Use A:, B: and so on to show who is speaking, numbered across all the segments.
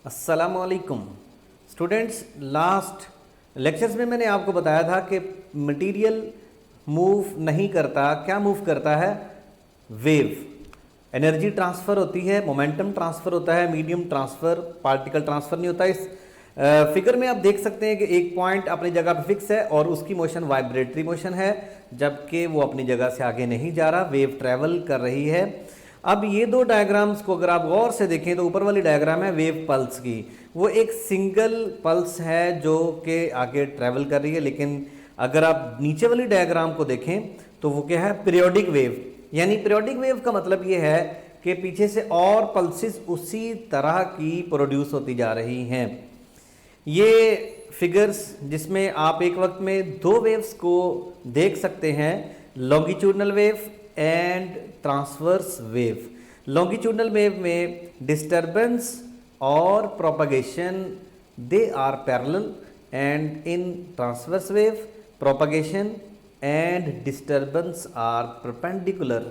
A: अस्सलामुअलैकुम students. Last lectures में मैंने आपको बताया था कि मटेरियल मूव नहीं करता, क्या मूव करता है? वेव। एनर्जी ट्रांसफ़र होती है, मोमेंटम ट्रांसफ़र होता है, मीडियम ट्रांसफ़र, पार्टिकल ट्रांसफ़र नहीं होता। इस फिगर में आप देख सकते हैं कि एक पॉइंट अपनी जगह पर फिक्स है और उसकी मोशन वाइब्रेटरी मोशन है, जबकि वो अपनी जगह से आगे नहीं जा रहा, वेव ट्रैवल कर रही है। अब ये दो डायग्राम्स को अगर आप गौर से देखें तो ऊपर वाली डायग्राम है वेव पल्स की, वो एक सिंगल पल्स है जो कि आगे ट्रैवल कर रही है। लेकिन अगर आप नीचे वाली डायग्राम को देखें तो वो क्या है? Periodic wave. यानी पीरियोडिक वेव का मतलब ये है कि पीछे से और पल्सेस उसी तरह की प्रोड्यूस होती जा रही हैं। ये फिगर्स जिसमें आप एक वक्त में दो वेव्स को देख सकते हैं, longitudinal wave and transverse wave. Longitudinal wave में डिस्टरबेंस और propagation they are parallel, and in transverse wave propagation and disturbance are perpendicular,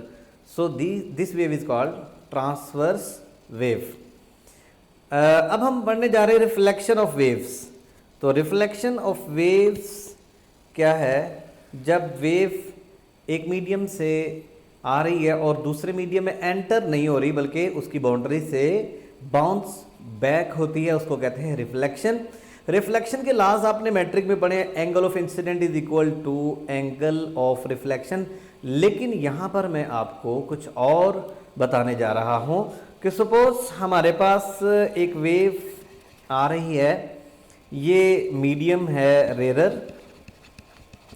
A: so this wave is called transverse wave. अब हम पढ़ने जा रहे हैं रिफ्लेक्शन ऑफ वेव्स। तो reflection of waves क्या है? जब वेव एक मीडियम से आ रही है और दूसरे मीडियम में एंटर नहीं हो रही बल्कि उसकी बाउंड्री से बाउंस बैक होती है, उसको कहते हैं रिफ्लेक्शन। रिफ्लेक्शन के लॉज आपने मैट्रिक में पढ़े, angle of incidence is equal to angle of reflection. लेकिन यहाँ पर मैं आपको कुछ और बताने जा रहा हूँ कि सपोज हमारे पास एक वेव आ रही है, ये मीडियम है रेरर,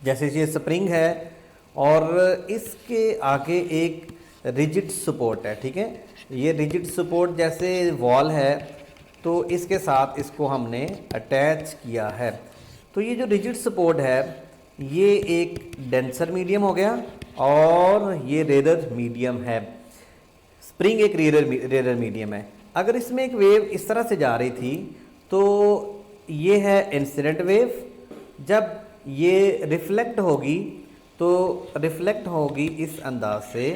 A: जैसे ये स्प्रिंग है और इसके आगे एक रिजिड सपोर्ट है, ठीक है। ये रिजिड सपोर्ट जैसे वॉल है तो इसके साथ इसको हमने अटैच किया है। तो ये जो रिजिड सपोर्ट है ये एक डेंसर मीडियम हो गया और ये रेरर मीडियम है। स्प्रिंग एक रेरर मीडियम है। अगर इसमें एक वेव इस तरह से जा रही थी तो ये है इंसिडेंट वेव। जब ये रिफ्लेक्ट होगी तो रिफ्लेक्ट होगी इस अंदाज से,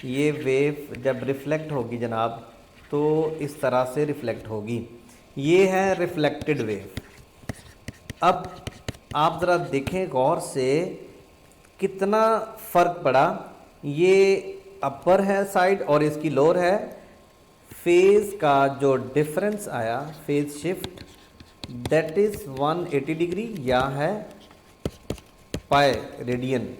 A: ये वेव जब रिफ्लेक्ट होगी जनाब तो इस तरह से रिफ्लेक्ट होगी। ये है रिफ्लेक्टेड वेव। अब आप ज़रा देखें गौर से कितना फ़र्क पड़ा। ये अपर है साइड और इसकी लोअर है। फेज़ का जो डिफरेंस आया, phase shift, that is 180 degree या है पाई रेडियन।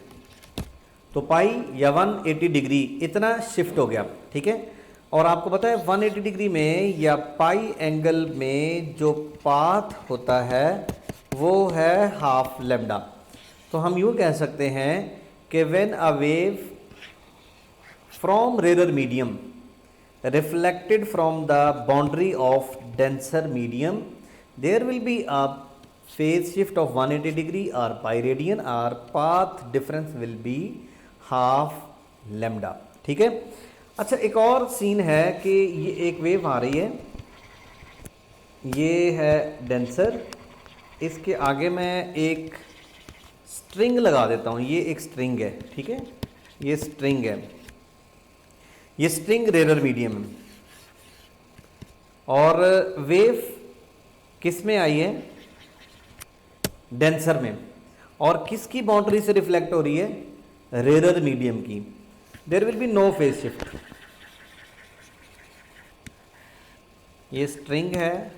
A: तो पाई या 180 डिग्री इतना शिफ्ट हो गया, ठीक है। और आपको पता है 180 डिग्री में या पाई एंगल में जो पाथ होता है वो है हाफ लैम्डा। तो हम यूँ कह सकते हैं कि when a wave from rarer medium reflected from the boundary of denser medium, there will be a phase shift of 180 degree or pi radian, or path difference will be half lambda, ठीक है। अच्छा, एक और scene है कि ये एक wave आ रही है, ये है डेंसर, इसके आगे मैं एक स्ट्रिंग लगा देता हूँ। ये एक स्ट्रिंग है, ठीक है, ये स्ट्रिंग है, ये स्ट्रिंग रेरर मीडियम है। और वेव किस में आई है? डेंसर में। और किसकी बाउंड्री से रिफ्लेक्ट हो रही है? रेरर मीडियम की। There will be no phase shift. ये स्ट्रिंग है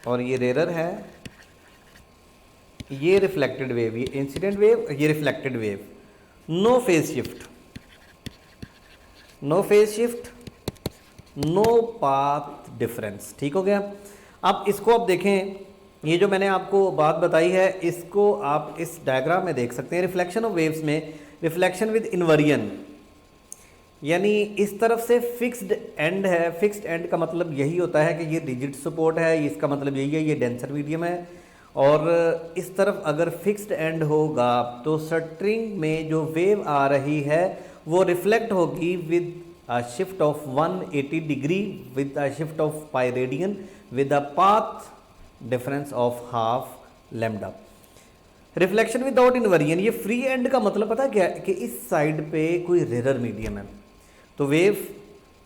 A: और ये रेरर है, ये रिफ्लेक्टेड वेव, ये इंसिडेंट वेव, ये reflected wave. No phase shift, no phase shift, no path difference, ठीक हो गया। अब इसको आप देखें, ये जो मैंने आपको बात बताई है इसको आप इस डायग्राम में देख सकते हैं। रिफ्लेक्शन ऑफ वेव्स में रिफ्लेक्शन विद इन्वर्जन, यानी इस तरफ से फिक्स्ड एंड है। फिक्स्ड एंड का मतलब यही होता है कि ये रिजिड सपोर्ट है, इसका मतलब यही है ये डेंसर मीडियम है। और इस तरफ अगर फिक्स्ड एंड होगा तो स्ट्रिंग में जो वेव आ रही है वो रिफ्लेक्ट होगी with a shift of 180 degree, with a shift of pi radian, with a path difference of half lambda. Reflection without inversion, ये फ्री एंड का मतलब पता क्या है कि इस साइड पे कोई रेरर मीडियम है तो वेव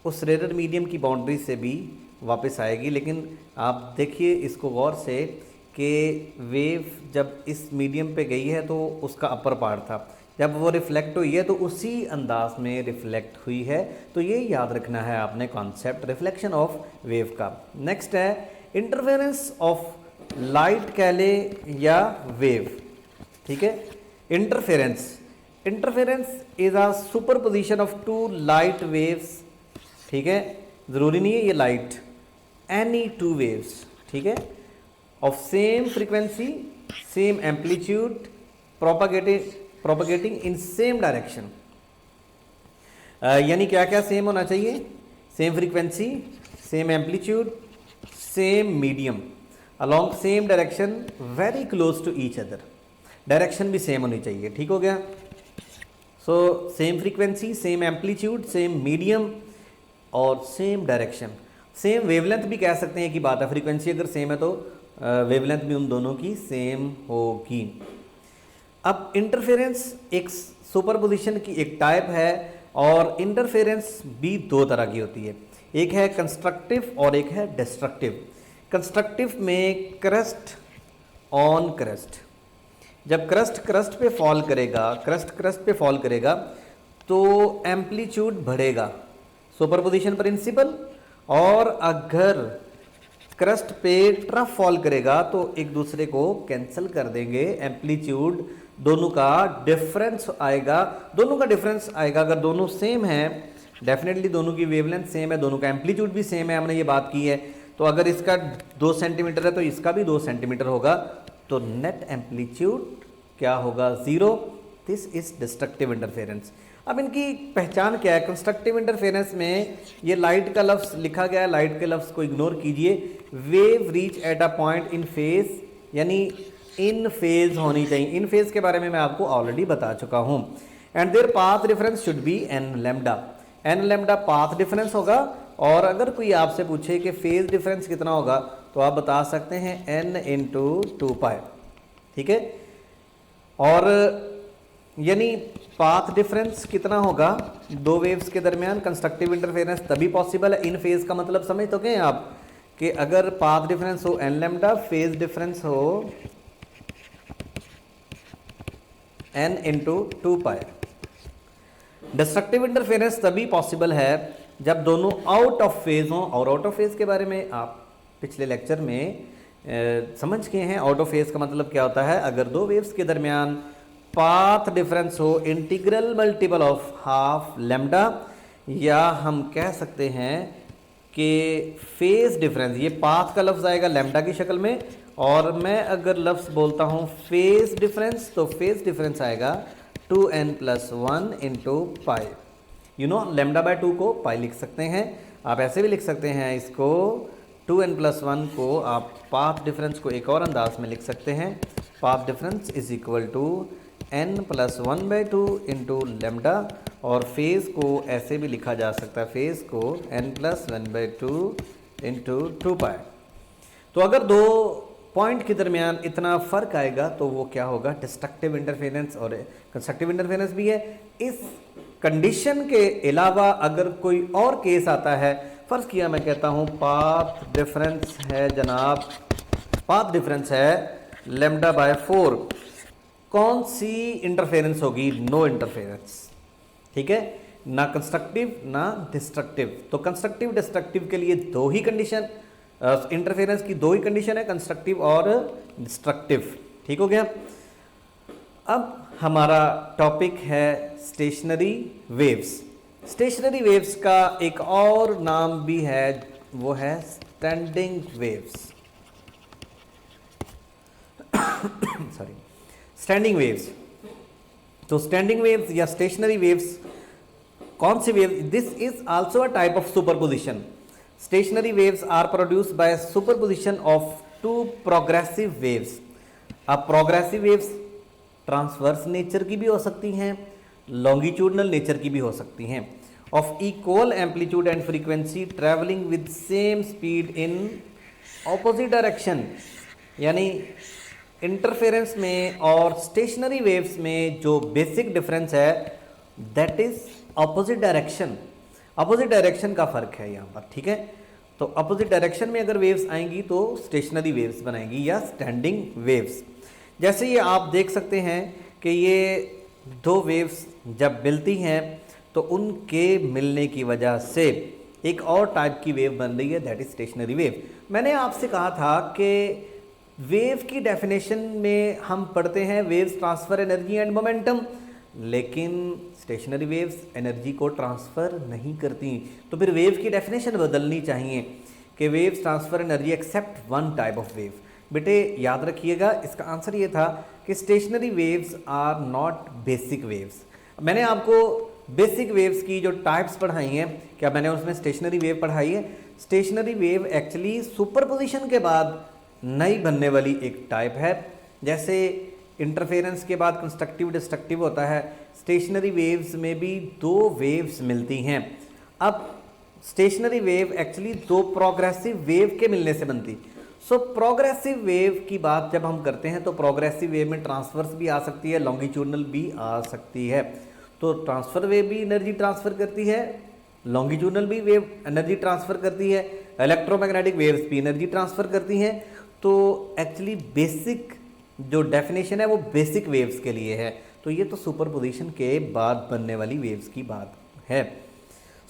A: उस रेरर मीडियम की बाउंड्री से भी वापस आएगी। लेकिन आप देखिए इसको गौर से कि वेव जब इस मीडियम पे गई है तो उसका अपर पार्ट था, जब वो रिफ्लेक्ट हुई है तो उसी अंदाज में रिफ्लेक्ट हुई है। तो ये याद रखना है आपने कॉन्सेप्ट रिफ्लेक्शन ऑफ वेव का। नेक्स्ट है इंटरफेरेंस ऑफ लाइट कह ले या वेव, ठीक है। Interference is a superposition of two light waves, ठीक है, ज़रूरी नहीं है ये लाइट, एनी टू वेव्स, ठीक है, of same frequency same amplitude propagating in same direction. यानी क्या क्या सेम होना चाहिए? Same frequency, same amplitude, same medium, along same direction, very close to each other. Direction भी सेम होनी चाहिए, ठीक हो गया। So same frequency, same amplitude, same medium और सेम डायरेक्शन। सेम वेवलेंथ भी कह सकते हैं कि बात है, फ्रीक्वेंसी अगर सेम है तो वेवलेंथ भी उन दोनों की सेम होगी। अब इंटरफेरेंस एक सुपरपोजिशन की एक टाइप है और इंटरफेरेंस भी दो तरह की होती है, एक है कंस्ट्रक्टिव और एक है डिस्ट्रक्टिव। कंस्ट्रक्टिव में क्रस्ट ऑन क्रस्ट, जब क्रस्ट पे फॉल करेगा, क्रस्ट पे फॉल करेगा तो एम्पलीट्यूड बढ़ेगा, सुपरपोजिशन प्रिंसिपल। और अगर क्रस्ट पे ट्रफ फॉल करेगा तो एक दूसरे को कैंसिल कर देंगे, एम्पलीट्यूड दोनों का डिफरेंस आएगा, अगर दोनों सेम हैं, डेफिनेटली दोनों की वेवलेंथ सेम है, दोनों का एम्पलीट्यूड भी सेम है, हमने ये बात की है। तो अगर इसका 2 सेंटीमीटर है तो इसका भी 2 सेंटीमीटर होगा, तो नेट एम्पलीट्यूड क्या होगा? 0। This is destructive interference. अब इनकी पहचान क्या है? कंस्ट्रक्टिव इंटरफेरेंस में ये लाइट का लफ्ज़ लिखा गया है, लाइट के लफ्ज़ को इग्नोर कीजिए। Wave reach at a point in phase, यानी इन फेज होनी चाहिए। इन फेज के बारे में मैं आपको ऑलरेडी बता चुका हूँ। And their path difference should be n lambda, n lambda path difference होगा। और अगर कोई आपसे पूछे कि फेज डिफरेंस कितना होगा तो आप बता सकते हैं n इंटू 2π, ठीक है। और यानी पाथ डिफरेंस कितना होगा दो वेव्स के दरमियान? कंस्ट्रक्टिव इंटरफेरेंस तभी पॉसिबल है, इन फेज का मतलब समझ तो गए आप कि अगर पाथ डिफरेंस हो n लैम्डा, फेज डिफरेंस हो n इंटू 2π। डिस्ट्रक्टिव इंटरफेरेंस तभी पॉसिबल है जब दोनों आउट ऑफ फेज हों, और आउट ऑफ फेज के बारे में आप पिछले लेक्चर में समझ गए हैं। आउट ऑफ फेज का मतलब क्या होता है? अगर दो वेव्स के दरमियान पाथ डिफरेंस हो integral multiple of half lambda, या हम कह सकते हैं कि फेज डिफरेंस, ये पाथ का लफ्ज़ आएगा लैम्डा की शक्ल में, और मैं अगर लफ्ज़ बोलता हूँ फेज डिफरेंस तो फेज डिफरेंस आएगा 2n+1 into pi. You know lambda by 2 को पाई लिख सकते हैं, आप ऐसे भी लिख सकते हैं इसको 2n+1 को आप पाथ डिफरेंस को एक और अंदाज में लिख सकते हैं, path difference is equal to n+1/2 into lambda. और फेज़ को ऐसे भी लिखा जा सकता है, फेज़ को n+1/2 इंटू 2π। तो अगर दो पॉइंट के दरमियान इतना फ़र्क आएगा तो वो क्या होगा? डिस्ट्रक्टिव इंटरफेरेंस और कंस्ट्रक्टिव इंटरफेरेंस भी है। इस कंडीशन के अलावा अगर कोई और केस आता है, फ़र्ज़ किया मैं कहता हूँ पाथ डिफरेंस है जनाब, पाथ डिफरेंस है λ/4, कौन सी इंटरफेरेंस होगी? नो इंटरफेरेंस, ठीक है, ना कंस्ट्रक्टिव ना डिस्ट्रक्टिव। तो कंस्ट्रक्टिव डिस्ट्रक्टिव के लिए दो ही कंडीशन, इंटरफेरेंस की दो ही कंडीशन है, कंस्ट्रक्टिव और डिस्ट्रक्टिव, ठीक हो गया। अब हमारा टॉपिक है स्टेशनरी वेव्स। स्टेशनरी वेव्स का एक और नाम भी है, वो है standing waves. Sorry, standing waves. तो स्टैंडिंग वेव्स या स्टेशनरी वेव्स कौन सी wave? This is also a type of superposition. Stationary waves are produced by superposition of two progressive waves. अब प्रोग्रेसिव वेव्स ट्रांसवर्स नेचर की भी हो सकती हैं, लॉन्गिट्यूडनल नेचर की भी हो सकती हैं, of equal amplitude and frequency travelling with same speed in opposite direction. यानी इंटरफेरेंस में और स्टेशनरी वेव्स में जो बेसिक डिफरेंस है that is opposite direction. Opposite direction का फर्क है यहाँ पर, ठीक है। तो अपोजिट डायरेक्शन में अगर वेव्स आएंगी तो स्टेशनरी वेव्स बनाएंगी या स्टैंडिंग वेव्स। जैसे ये आप देख सकते हैं कि ये दो वेव्स जब मिलती हैं तो उनके मिलने की वजह से एक और टाइप की वेव बन रही है, दैट इज स्टेशनरी वेव। मैंने आपसे कहा था कि वेव की डेफिनेशन में हम पढ़ते हैं waves transfer energy and momentum, लेकिन स्टेशनरी वेव्स एनर्जी को ट्रांसफर नहीं करती। तो फिर वेव की डेफिनेशन बदलनी चाहिए कि waves transfer energy except one type of wave. बेटे याद रखिएगा, इसका आंसर ये था कि stationary waves are not basic waves. मैंने आपको बेसिक वेव्स की जो टाइप्स पढ़ाई हैं, क्या मैंने उसमें स्टेशनरी वेव पढ़ाई है? स्टेशनरी वेव एक्चुअली सुपरपोजिशन के बाद नई बनने वाली एक टाइप है। जैसे इंटरफेरेंस के बाद कंस्ट्रक्टिव डिस्ट्रक्टिव होता है, स्टेशनरी वेव्स में भी दो वेव्स मिलती हैं। अब स्टेशनरी वेव एक्चुअली दो प्रोग्रेसिव वेव के मिलने से बनती। सो प्रोग्रेसिव वेव की बात जब हम करते हैं तो प्रोग्रेसिव वेव में ट्रांसवर्स भी आ सकती है, लॉन्गिट्यूडनल भी आ सकती है। तो ट्रांसफर वेव भी एनर्जी ट्रांसफर करती है, लॉन्गिट्यूडनल भी वेव एनर्जी ट्रांसफर करती है, इलेक्ट्रोमैग्नेटिक वेव्स भी एनर्जी ट्रांसफर करती हैं। तो एक्चुअली बेसिक जो डेफिनेशन है वो बेसिक वेव्स के लिए है। तो ये तो सुपरपोजिशन के बाद बनने वाली वेव्स की बात है।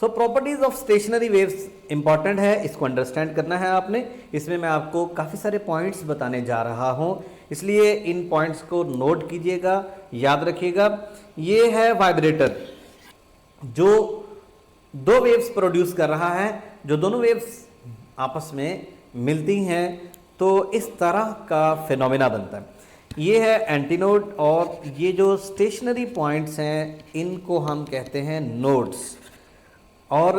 A: So properties of stationary waves important है, इसको अंडरस्टैंड करना है आपने। इसमें मैं आपको काफ़ी सारे पॉइंट्स बताने जा रहा हूँ, इसलिए इन पॉइंट्स को नोट कीजिएगा, याद रखिएगा। ये है वाइब्रेटर जो दो वेव्स प्रोड्यूस कर रहा है, जो दोनों वेव्स आपस में मिलती हैं तो इस तरह का फिनोमेना बनता है। ये है एंटीनोड और ये जो स्टेशनरी पॉइंट्स हैं इनको हम कहते हैं नोड्स। और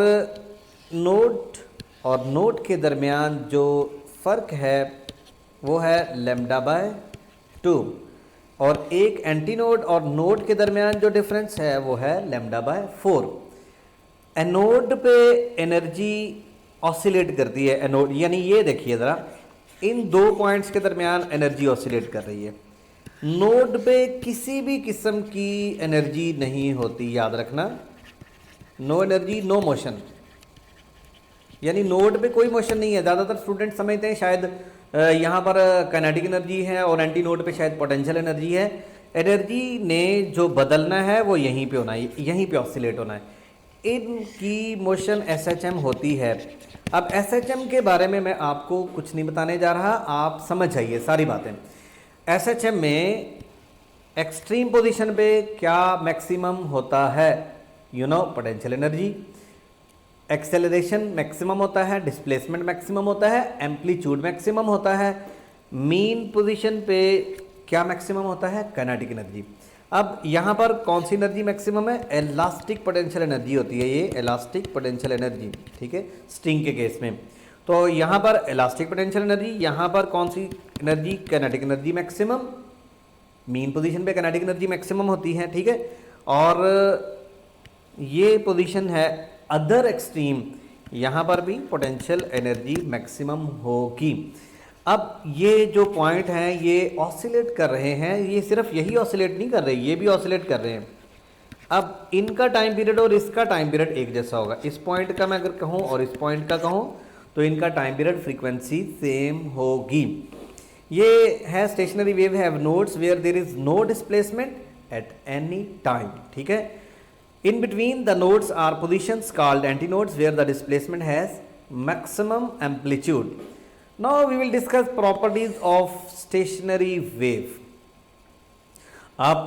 A: नोड और नोड के दरमियान जो फ़र्क है वो है λ/2, और एक एंटीनोड और नोड के दरमियान जो डिफरेंस है वो है λ/4। एनोड पे एनर्जी ऑसिलेट करती है, एनोड यानी ये देखिए ज़रा, इन दो पॉइंट्स के दरमियान एनर्जी ऑसिलेट कर रही है। नोड पे किसी भी किस्म की एनर्जी नहीं होती, याद रखना, नो एनर्जी नो मोशन, यानी नोड पे कोई मोशन नहीं है। ज़्यादातर स्टूडेंट समझते हैं शायद यहाँ पर काइनेटिक एनर्जी है और एंटी नोड पे शायद पोटेंशियल एनर्जी है। एनर्जी ने जो बदलना है वो यहीं पे होना है, यहीं पे ऑसिलेट होना है। इनकी मोशन SHM होती है। अब SHM के बारे में मैं आपको कुछ नहीं बताने जा रहा, आप समझ जाइए सारी बातें। SHM में एक्सट्रीम पोजीशन पे क्या मैक्सिमम होता है? You know, potential energy. Acceleration maximum होता है, डिस्प्लेसमेंट मैक्सिमम होता है, एम्पलीट्यूड मैक्सिमम होता है। मीन पोजीशन पे क्या मैक्सिमम होता है? Kinetic energy. अब यहाँ पर कौन सी एनर्जी मैक्सिमम है? इलास्टिक पोटेंशियल एनर्जी होती है, ये इलास्टिक पोटेंशियल एनर्जी, ठीक है, स्ट्रिंग के केस में। तो यहाँ पर इलास्टिक पोटेंशियल एनर्जी, यहाँ पर कौन सी energy? Kinetic energy maximum. Mean position पे काइनेटिक एनर्जी मैक्सिमम होती है, ठीक है। और ये पोजीशन है अदर एक्सट्रीम, यहाँ पर भी पोटेंशियल एनर्जी मैक्सिमम होगी। अब ये जो पॉइंट हैं ये ऑसिलेट कर रहे हैं, ये सिर्फ यही ऑसिलेट नहीं कर रहे, ये भी ऑसिलेट कर रहे हैं। अब इनका टाइम पीरियड और इसका टाइम पीरियड एक जैसा होगा। इस पॉइंट का मैं अगर कहूँ और इस पॉइंट का कहूँ तो इनका टाइम पीरियड फ्रीक्वेंसी सेम होगी। ये है stationary wave have nodes where there is no displacement at any time, ठीक है। In between the nodes are positions called antinodes where the displacement has maximum amplitude. Now we will discuss properties of stationary wave. आप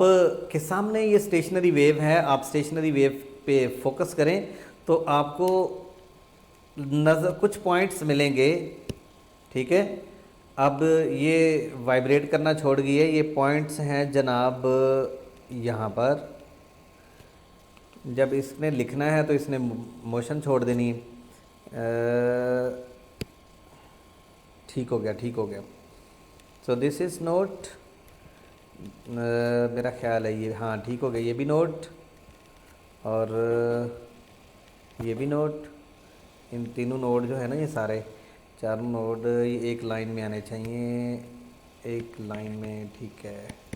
A: के सामने ये stationary wave है, आप stationary wave पे focus करें तो आपको नज़र कुछ पॉइंट्स मिलेंगे, ठीक है। अब ये वाइब्रेट करना छोड़ गई है, ये पॉइंट्स हैं जनाब यहाँ पर। जब इसने लिखना है तो इसने मोशन छोड़ देनी, ठीक हो गया, ठीक हो गया। सो दिस इज़ नोट, मेरा ख्याल है ये, हाँ ठीक हो गया। ये भी नोट और ये भी नोट, इन तीनों नोड जो है ना, ये सारे चारों नोड ये एक लाइन में आने चाहिए, एक लाइन में, ठीक है।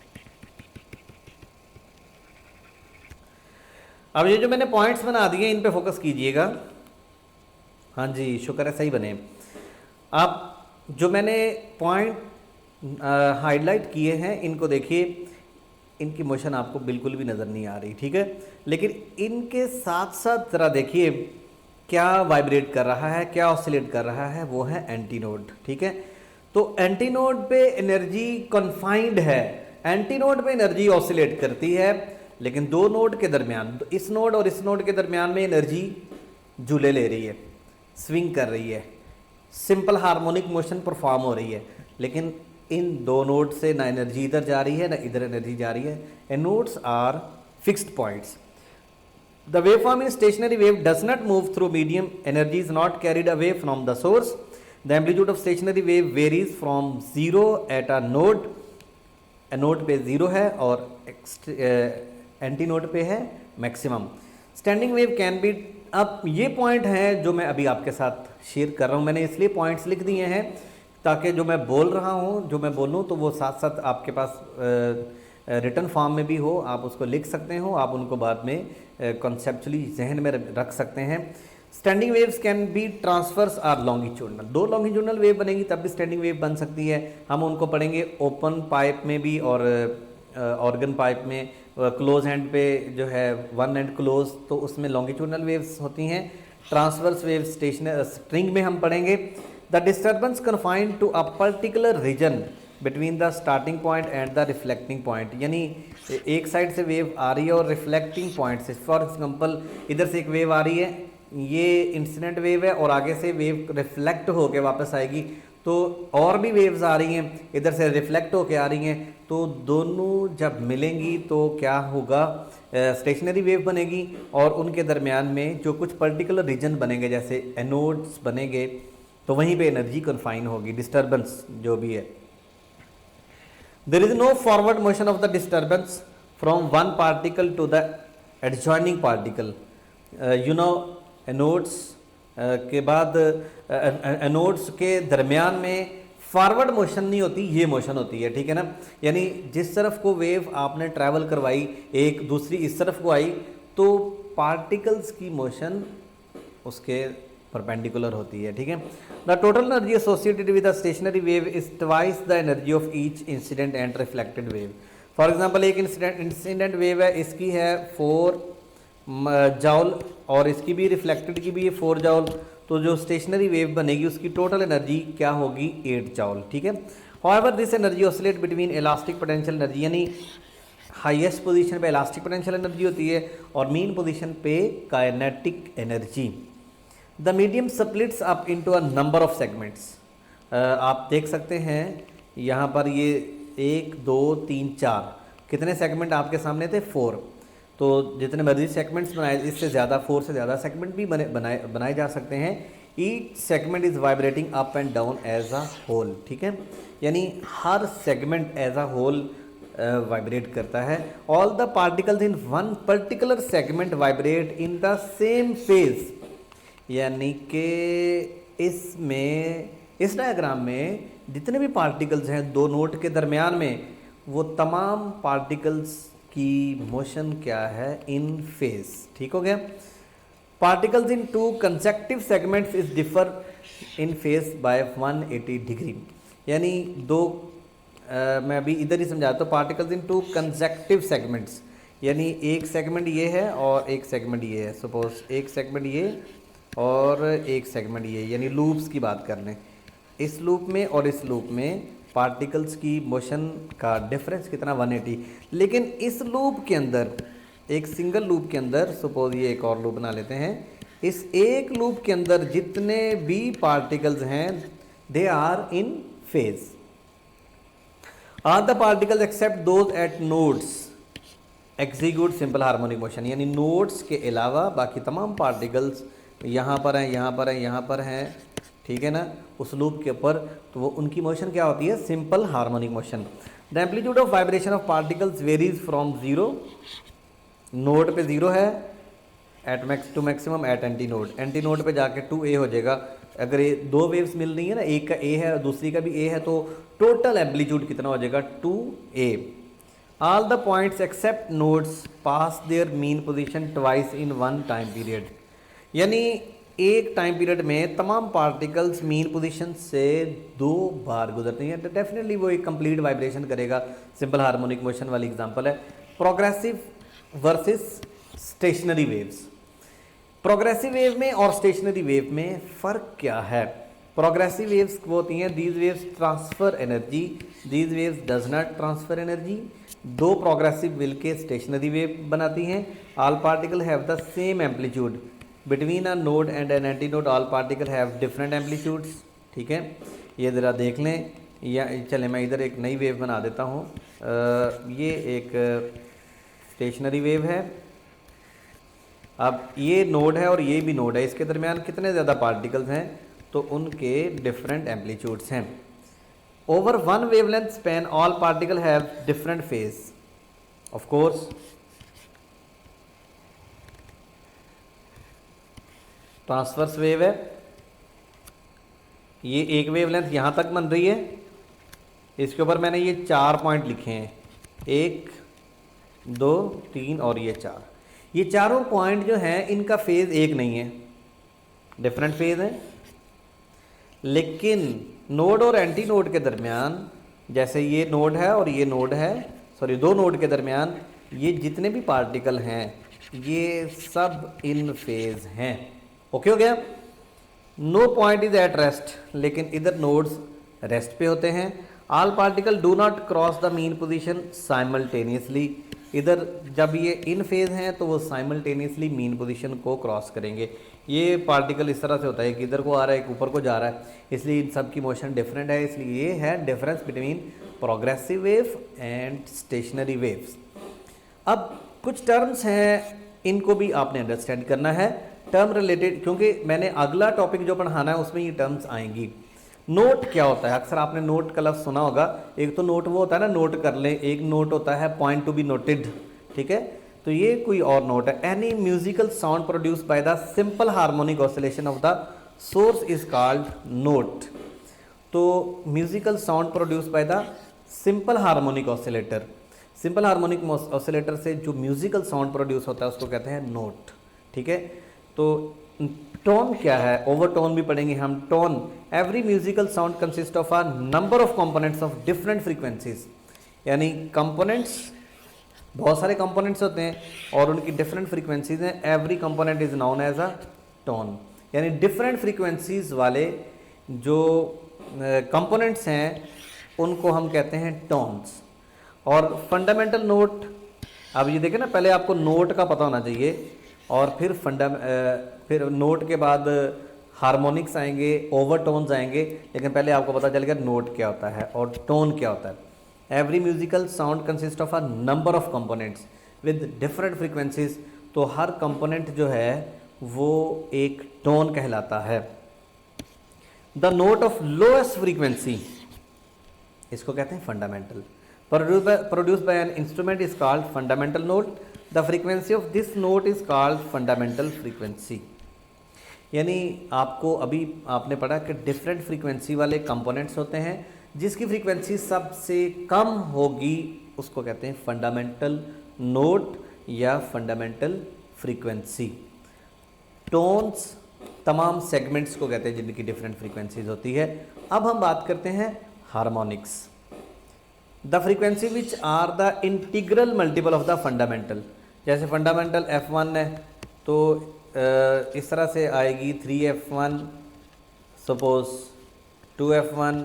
A: अब ये जो मैंने पॉइंट्स बना दिए इन पे फोकस कीजिएगा। हाँ जी, शुक्र है सही बने। आप जो मैंने पॉइंट हाईलाइट किए हैं इनको देखिए, इनकी मोशन आपको बिल्कुल भी नज़र नहीं आ रही, ठीक है। लेकिन इनके साथ साथ ज़रा देखिए क्या वाइब्रेट कर रहा है, क्या ऑसिलेट कर रहा है, वो है एंटी नोड, ठीक है। तो एंटी नोड पे एनर्जी कन्फाइंड है, एंटी नोड पे एनर्जी ऑसिलेट करती है, लेकिन दो नोड के दरमियान, इस नोड और इस नोड के दरमियान में एनर्जी झूले ले रही है, स्विंग कर रही है, सिंपल हार्मोनिक मोशन परफॉर्म हो रही है। लेकिन इन दो नोड से ना एनर्जी इधर जा रही है ना इधर एनर्जी जा रही है, and nodes are fixed points. The waveform in stationary wave does not move through medium, energy is not carried away from the source. The amplitude of stationary wave varies from 0 at a node पे 0 है और anti node पे है maximum. Standing wave can be, अब ये point है जो मैं अभी आपके साथ शेयर कर रहा हूँ, मैंने इसलिए पॉइंट्स लिख दिए हैं ताकि जो मैं बोल रहा हूँ, जो मैं बोलूँ तो वो साथ साथ आपके पास रिटन फॉर्म में भी हो, आप उसको लिख सकते हो, आप उनको बाद में कॉन्सेप्चुअली जहन में रख सकते हैं। Standing waves can be transverse are longitudinal, दो लॉन्गिट्यूडनल वेव बनेगी तब भी स्टैंडिंग वेव बन सकती है। हम उनको पढ़ेंगे ओपन पाइप में भी और ऑर्गन पाइप में। क्लोज एंड पे जो है वन एंड क्लोज, तो उसमें लॉन्गिट्यूडनल वेव्स होती हैं। ट्रांसवर्स वेव स्टेशनरी स्ट्रिंग में हम पढ़ेंगे। The disturbance confined to a particular region between the starting point and the reflecting point, यानी एक साइड से वेव आ रही है और रिफ्लेक्टिंग पॉइंट से, फॉर एग्जांपल इधर से एक वेव आ रही है, ये इंसिडेंट वेव है और आगे से वेव रिफ्लेक्ट होके वापस आएगी, तो और भी वेव्स आ रही हैं इधर से रिफ्लेक्ट होके आ रही हैं, तो दोनों जब मिलेंगी तो क्या होगा, स्टेशनरी वेव बनेगी और उनके दरमियान में जो कुछ पर्टिकुलर रीजन बनेंगे जैसे एनोड्स बनेंगे, तो वहीं पे एनर्जी कन्फाइन होगी, डिस्टर्बेंस जो भी है। There is no forward motion of the disturbance from one particle to the adjoining particle. You know, anodes के बाद एनोड्स के दरमियान में फॉरवर्ड मोशन नहीं होती, ये मोशन होती है, ठीक है ना। यानी जिस तरफ को वेव आपने ट्रैवल करवाई, एक दूसरी इस तरफ को आई, तो पार्टिकल्स की मोशन उसके परपेंडिकुलर होती है, ठीक है। The total energy associated with the stationary wave is twice the energy of each incident and reflected wave. For example एक इंसिडेंट वेव है, इसकी है 4 जॉल और इसकी भी रिफ्लेक्टेड की भी है 4 जॉल, तो जो स्टेशनरी वेव बनेगी उसकी टोटल एनर्जी क्या होगी, 8 जॉल, ठीक है। However this energy oscillate between elastic potential energy, यानी हाईएस्ट पोजीशन पे इलास्टिक पोटेंशियल एनर्जी होती है और मीन पोजीशन पे kinetic energy. The medium splits up into a number of segments. आप देख सकते हैं यहाँ पर ये 1 2 3 4 कितने सेगमेंट आपके सामने थे, 4, तो जितने मर्जी सेगमेंट्स बनाए, इससे ज़्यादा 4 से ज़्यादा सेगमेंट भी बनाए जा सकते हैं। Each segment is vibrating up and down as a whole, ठीक है, यानी हर segment as a whole vibrate करता है। All the particles in one particular segment vibrate in the same phase, यानी कि इसमें इस डायग्राम में जितने भी पार्टिकल्स हैं दो नोड के दरमियान में, वो तमाम पार्टिकल्स की मोशन क्या है, इन फेज, ठीक हो गया। Particles in 2 consecutive segments is differ in phase by 180 degree, यानी मैं अभी इधर ही समझाता हूँ। पार्टिकल्स इन 2 कंसेक्टिव सेगमेंट्स, यानी एक सेगमेंट ये है और एक सेगमेंट ये है, सपोज एक सेगमेंट ये और एक सेगमेंट ये, यानी लूप्स की बात कर लें, इस लूप में और इस लूप में पार्टिकल्स की मोशन का डिफरेंस कितना, 180। लेकिन इस लूप के अंदर, एक सिंगल लूप के अंदर, सपोज ये एक और लूप बना लेते हैं, इस एक लूप के अंदर जितने भी पार्टिकल्स हैं they are in phase. Are the particles except those at nodes execute simple harmonic motion, यानी नोड्स के अलावा बाकी तमाम पार्टिकल्स यहाँ पर हैं, यहाँ पर हैं, यहाँ पर हैं, ठीक है ना, उस लूप के ऊपर, तो वो उनकी मोशन क्या होती है, simple harmonic motion. The amplitude of vibration of particles varies from 0, node पे 0 है, at max to maximum at anti node पे जाके 2a हो जाएगा। अगर ये 2 वेव्स मिल रही है ना, एक का a है और दूसरी का भी a है, तो टोटल एम्पलीट्यूड कितना हो जाएगा, 2a। All the points accept nodes pass there mean position twice in one time period, यानी एक टाइम पीरियड में तमाम पार्टिकल्स मीन पोजीशन से 2 बार गुजरती हैं, तो डेफिनेटली वो एक कंप्लीट वाइब्रेशन करेगा। सिंपल हार्मोनिक मोशन वाली एग्जांपल है। Progressive versus stationery waves. Progressive wave में और स्टेशनरी वेव में फ़र्क क्या है? प्रोग्रेसिव वेव्स वो होती हैं, these waves transfer energy, these waves does not transfer energy. दो प्रोग्रेसिव मिल के स्टेशनरी वेव बनाती हैं। All particle have the same amplitude between a node and an anti node, all particle have different amplitudes. ठीक है, ये ज़रा देख लें। या चले मैं इधर एक नई वेव बना देता हूँ। ये एक स्टेशनरी वेव है। अब ये नोड है और ये भी नोड है, इसके दरमियान कितने ज़्यादा पार्टिकल्स हैं? तो उनके डिफरेंट एम्पलीट्यूड्स हैं। Over one wavelength span all particle have different phase. Of course transverse wave है, ये एक वेवलेंथ यहाँ तक बन रही है, इसके ऊपर मैंने ये 4 पॉइंट लिखे हैं, 1 2 3 और ये 4। ये चारों पॉइंट जो हैं इनका फेज़ एक नहीं है, डिफरेंट फेज़ है। लेकिन नोड और एंटी नोड के दरमियान, जैसे ये नोड है और ये नोड है, सॉरी दो नोड के दरमियान ये जितने भी पार्टिकल हैं ये सब इन फेज़ हैं। ओके हो गया? No point is at rest, लेकिन इधर नोड्स रेस्ट पे होते हैं। All particle do not cross the mean position simultaneously. इधर जब ये इन फेज हैं तो वो साइमल्टेनियसली मीन पोजीशन को क्रॉस करेंगे। ये पार्टिकल इस तरह से होता है कि इधर को आ रहा है, एक ऊपर को जा रहा है, इसलिए इन सब की मोशन डिफरेंट है। इसलिए ये है difference between progressive wave and stationery waves. अब कुछ टर्म्स हैं, इनको भी आपने अंडरस्टैंड करना है, टर्म रिलेटेड, क्योंकि मैंने अगला टॉपिक जो पढ़ाना है उसमें ये टर्म्स आएंगी। नोट क्या होता है? अक्सर आपने नोट का लफ्ज़ सुना होगा। एक तो नोट वो होता है ना, नोट कर लें, एक नोट होता है पॉइंट टू बी नोटेड। ठीक है, तो ये कोई और नोट है। Any musical sound produce by the simple harmonic oscillation of the source is called note. तो musical sound produce by the simple harmonic oscillator, simple harmonic oscillator से जो म्यूजिकल साउंड प्रोड्यूस होता है उसको कहते हैं नोट। ठीक है, तो टोन क्या है? ओवरटोन भी पढ़ेंगे हम। Tone, every musical sound consist of a number of components of different frequencies. यानी कंपोनेंट्स, बहुत सारे कंपोनेंट्स होते हैं और उनकी डिफरेंट फ्रीक्वेंसीज हैं। Every component is known as a tone. यानी डिफरेंट फ्रीक्वेंसीज वाले जो कंपोनेंट्स हैं उनको हम कहते हैं टोन्स। और फंडामेंटल नोट, अब ये देखें ना, पहले आपको नोट का पता होना चाहिए और फिर नोट के बाद हार्मोनिक्स आएंगे, ओवरटोन्स आएंगे, लेकिन पहले आपको पता चलेगा नोट क्या होता है और टोन क्या होता है। Every musical sound consist of a number of components with different frequencies. तो हर कंपोनेंट जो है वो एक टोन कहलाता है। The note of lowest frequency, इसको कहते हैं fundamental, produced by an instrument is called fundamental note. The frequency of this note is called fundamental frequency. यानी आपको अभी आपने पढ़ा कि डिफरेंट फ्रीक्वेंसी वाले कंपोनेंट्स होते हैं, जिसकी फ्रीक्वेंसी सबसे कम होगी उसको कहते हैं फंडामेंटल नोट या फंडामेंटल फ्रीक्वेंसी। टोन्स तमाम सेगमेंट्स को कहते हैं जिनकी डिफरेंट फ्रीक्वेंसीज होती है। अब हम बात करते हैं harmonics. The frequency which are the integral multiple of the fundamental. जैसे फंडामेंटल F1 है तो इस तरह से आएगी 3F1, suppose 2F1,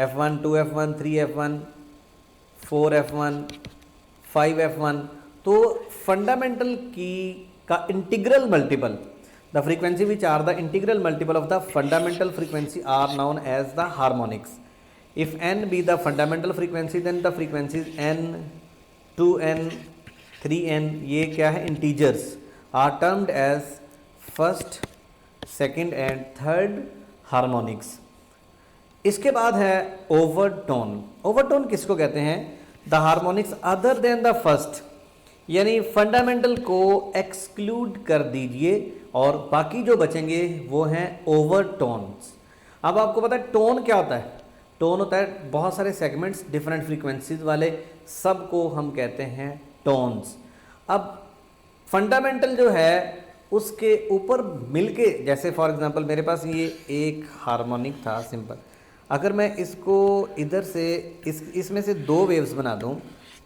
A: F1 2F1 3F1 4F1 5F1। तो फंडामेंटल की का integral multiple, the frequency which are the integral multiple of the fundamental frequency are known as the harmonics. If n be the fundamental frequency, then the frequencies n, 2n, 3n, ये क्या है? integers are termed as first, second and third harmonics। इसके बाद है overtone। overtone किसको कहते हैं? the harmonics other than the first, यानी फंडामेंटल को एक्सक्लूड कर दीजिए और बाकी जो बचेंगे वो हैं ओवरटोन्स। अब आपको पता है टोन क्या होता है? टोन होता है बहुत सारे सेगमेंट्स डिफरेंट फ्रीक्वेंसीज वाले, सब को हम कहते हैं टोन्स। अब फंडामेंटल जो है उसके ऊपर मिलके, जैसे फॉर एग्जांपल मेरे पास ये एक हार्मोनिक था सिंपल, अगर मैं इसको इधर से इसमें से दो वेव्स बना दूं,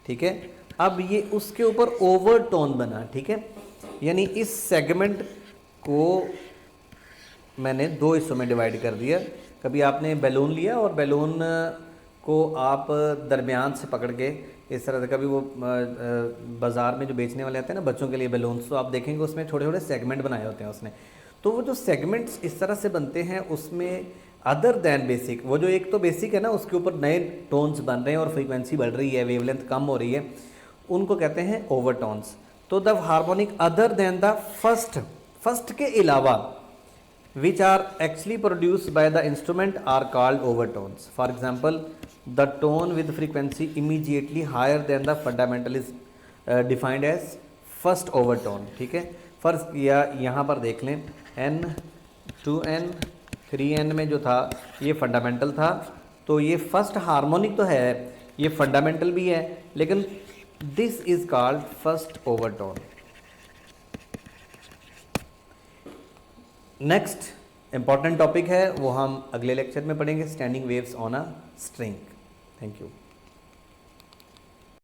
A: ठीक है, अब ये उसके ऊपर ओवरटोन बना, ठीक है, यानी इस सेगमेंट को मैंने दो हिस्सों में डिवाइड कर दिया। कभी आपने बैलून लिया और बैलून को आप दरमियान से पकड़ के इस तरह से, कभी वो बाज़ार में जो बेचने वाले आते हैं ना बच्चों के लिए बैलून्स, तो आप देखेंगे उसमें छोटे छोटे सेगमेंट बनाए होते हैं उसने। तो वो जो सेगमेंट्स इस तरह से बनते हैं उसमें अदर दैन बेसिक, वो जो एक तो बेसिक है ना उसके ऊपर नए टोन्स बन रहे हैं और फ्रीक्वेंसी बढ़ रही है, वेवलेंथ कम हो रही है, उनको कहते हैं ओवरटोन्स। तो the harmonic other than the first के अलावा which are actually produced by the instrument are called overtones. For example, the tone with frequency immediately higher than the fundamental is defined as first overtone, ठीक है। First या यहाँ पर देख लें n 2n 3n में जो था ये फंडामेंटल था, तो ये फर्स्ट हार्मोनिक तो है, ये फंडामेंटल भी है, लेकिन this is called first overtone. Next important topic है वो हम अगले लेक्चर में पढ़ेंगे, standing waves on a string. Thank you.